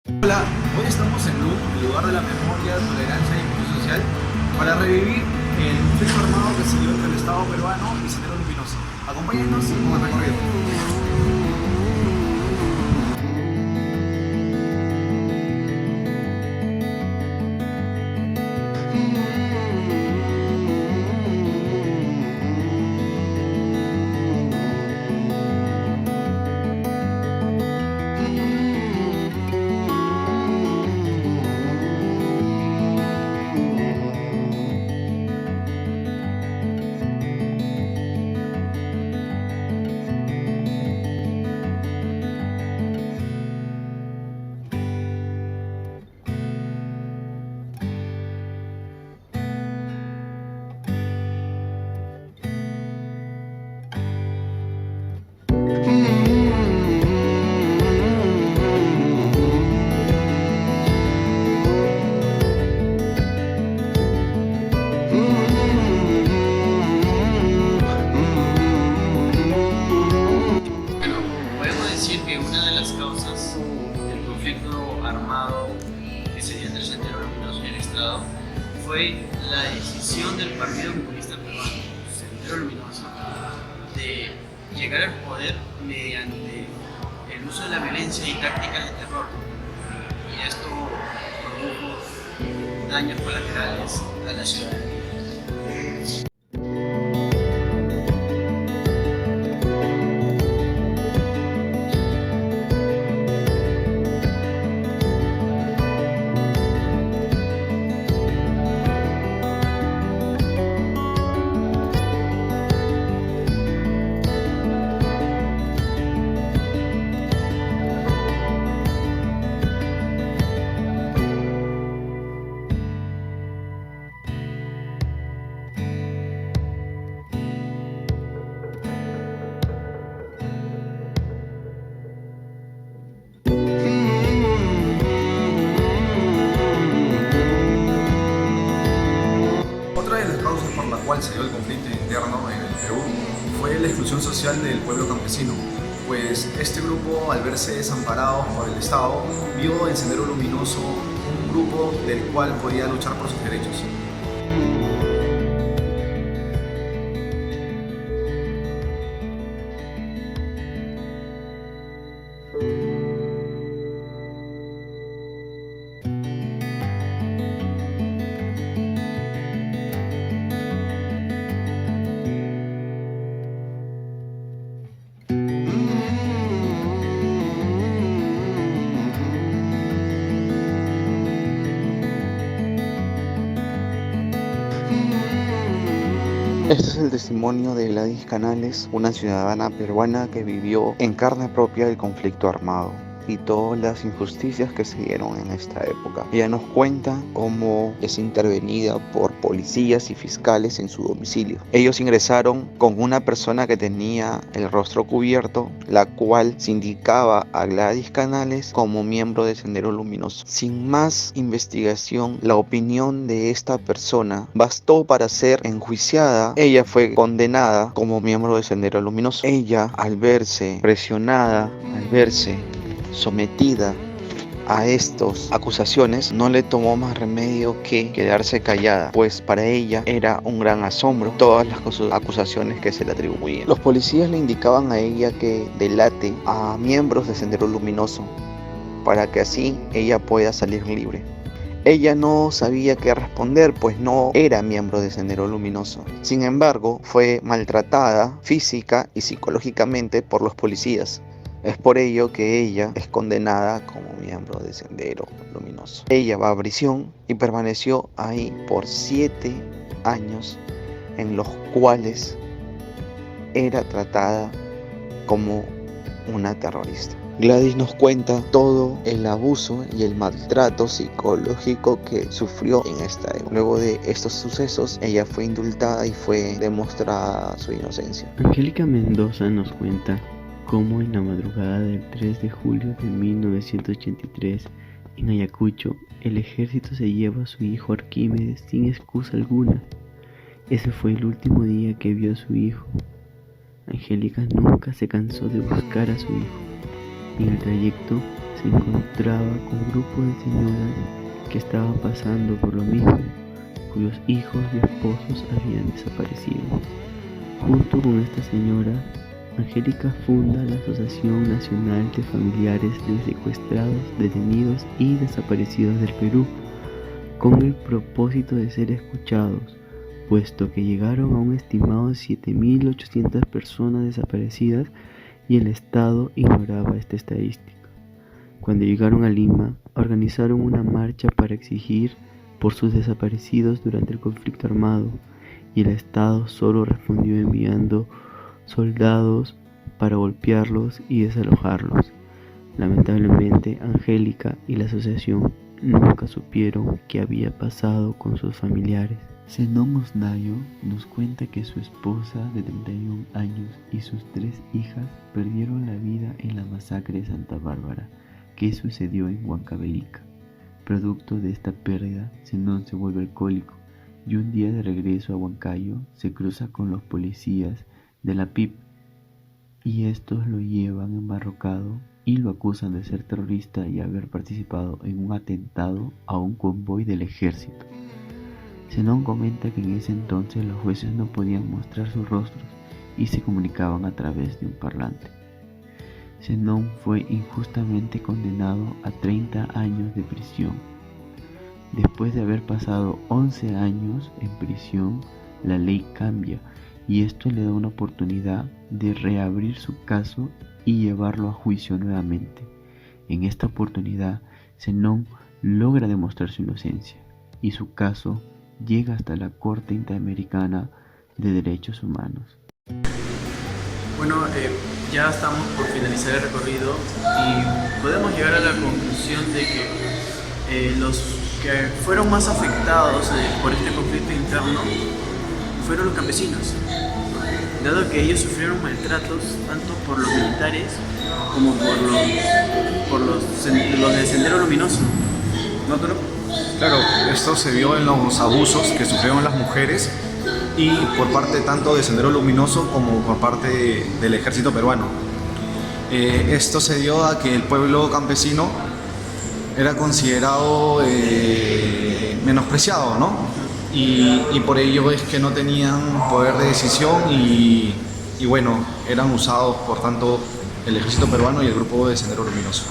Hola, hoy estamos en LUC, el lugar de la memoria, tolerancia y inclusión social, para revivir el conflicto armado que se dio entre el Estado peruano y Sendero Luminoso. Acompáñenos con el recorrido. Bueno, podemos decir que una de las causas del conflicto armado que se dio entre Sendero Luminoso y el Estado fue la decisión del Partido Comunista Peruano, Sendero Luminoso, de llegar al poder mediante el uso de la violencia y tácticas de terror. Y esto produjo daños colaterales a la ciudadanía. Otra de las causas por la cual se dio el conflicto interno en el Perú fue la exclusión social del pueblo campesino, pues este grupo, al verse desamparado por el Estado, vio en Sendero Luminoso un grupo del cual podía luchar por sus derechos. Este es el testimonio de Gladys Canales, una ciudadana peruana que vivió en carne propia el conflicto armado y todas las injusticias que se dieron en esta época. Ella nos cuenta cómo es intervenida por policías y fiscales en su domicilio. Ellos ingresaron con una persona que tenía el rostro cubierto, la cual se indicaba a Gladys Canales como miembro de Sendero Luminoso. Sin más investigación, la opinión de esta persona bastó para ser enjuiciada. Ella fue condenada como miembro de Sendero Luminoso. Ella, al verse presionada, al verse sometida a estas acusaciones, no le tomó más remedio que quedarse callada, pues para ella era un gran asombro todas las acusaciones que se le atribuían. Los policías le indicaban a ella que delate a miembros de Sendero Luminoso para que así ella pueda salir libre. Ella no sabía qué responder, pues no era miembro de Sendero Luminoso. Sin embargo, fue maltratada física y psicológicamente por los policías. Es por ello que ella es condenada como miembro de Sendero Luminoso. Ella va a prisión y permaneció ahí por 7 años, en los cuales era tratada como una terrorista. Gladys nos cuenta todo el abuso y el maltrato psicológico que sufrió en esta época. Luego de estos sucesos, ella fue indultada y fue demostrada su inocencia. Angélica Mendoza nos cuenta cómo en la madrugada del 3 de julio de 1983, en Ayacucho, el ejército se lleva a su hijo Arquímedes sin excusa alguna. Ese fue el último día que vio a su hijo. Angélica nunca se cansó de buscar a su hijo. y en el trayecto se encontraba con un grupo de señoras que estaban pasando por lo mismo, cuyos hijos y esposos habían desaparecido. Junto con esta señora, Angélica funda la Asociación Nacional de Familiares de Secuestrados, Detenidos y Desaparecidos del Perú, con el propósito de ser escuchados, puesto que llegaron a un estimado de 7.800 personas desaparecidas y el Estado ignoraba esta estadística. Cuando llegaron a Lima, organizaron una marcha para exigir por sus desaparecidos durante el conflicto armado, y el Estado solo respondió enviando soldados para golpearlos y desalojarlos. Lamentablemente, Angélica y la asociación nunca supieron qué había pasado con sus familiares. Zenón Osnayo nos cuenta que su esposa de 31 años y sus 3 hijas perdieron la vida en la masacre de Santa Bárbara, que sucedió en Huancavelica. Producto de esta pérdida, Zenón se vuelve alcohólico y un día de regreso a Huancayo se cruza con los policías de la PIP y estos lo llevan embarrocado y lo acusan de ser terrorista y haber participado en un atentado a un convoy del ejército. Zenón comenta que en ese entonces los jueces no podían mostrar sus rostros y se comunicaban a través de un parlante. Zenón fue injustamente condenado a 30 años de prisión. Después de haber pasado 11 años en prisión, la ley cambia y esto le da una oportunidad de reabrir su caso y llevarlo a juicio nuevamente. En esta oportunidad, Zenón logra demostrar su inocencia y su caso llega hasta la Corte Interamericana de Derechos Humanos. Bueno, ya estamos por finalizar el recorrido y podemos llegar a la conclusión de que los que fueron más afectados por este conflicto interno fueron los campesinos, dado que ellos sufrieron maltratos tanto por los militares como por los de Sendero Luminoso. ¿No, Toro? Claro, esto se vio en los abusos que sufrieron las mujeres y por parte tanto de Sendero Luminoso como por parte del ejército peruano. Esto se dio a que el pueblo campesino era considerado menospreciado, ¿no? Y por ello es que no tenían poder de decisión y bueno, eran usados por tanto el ejército peruano y el grupo de Sendero Luminoso.